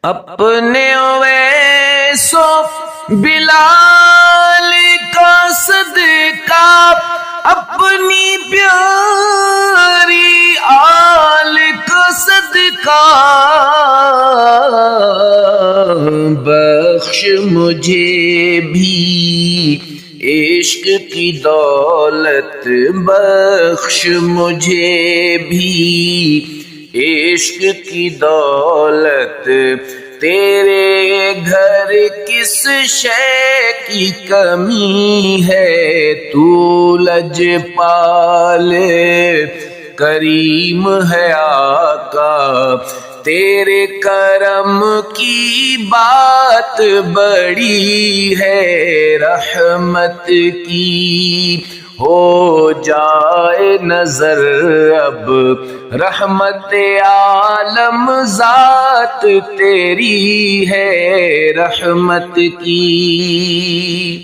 اپنے ویسو بلال کا صدقہ، اپنی پیاری آل کا صدقہ، بخش مجھے بھی عشق کی دولت، بخش مجھے بھی عشق کی دولت، تیرے گھر کس شے کی کمی ہے، تو لجپال کریم ہے آقا، تیرے کرم کی بات بڑی ہے، رحمت کی ہو جائے نظر اب، رحمت عالم ذات تیری ہے رحمت کی۔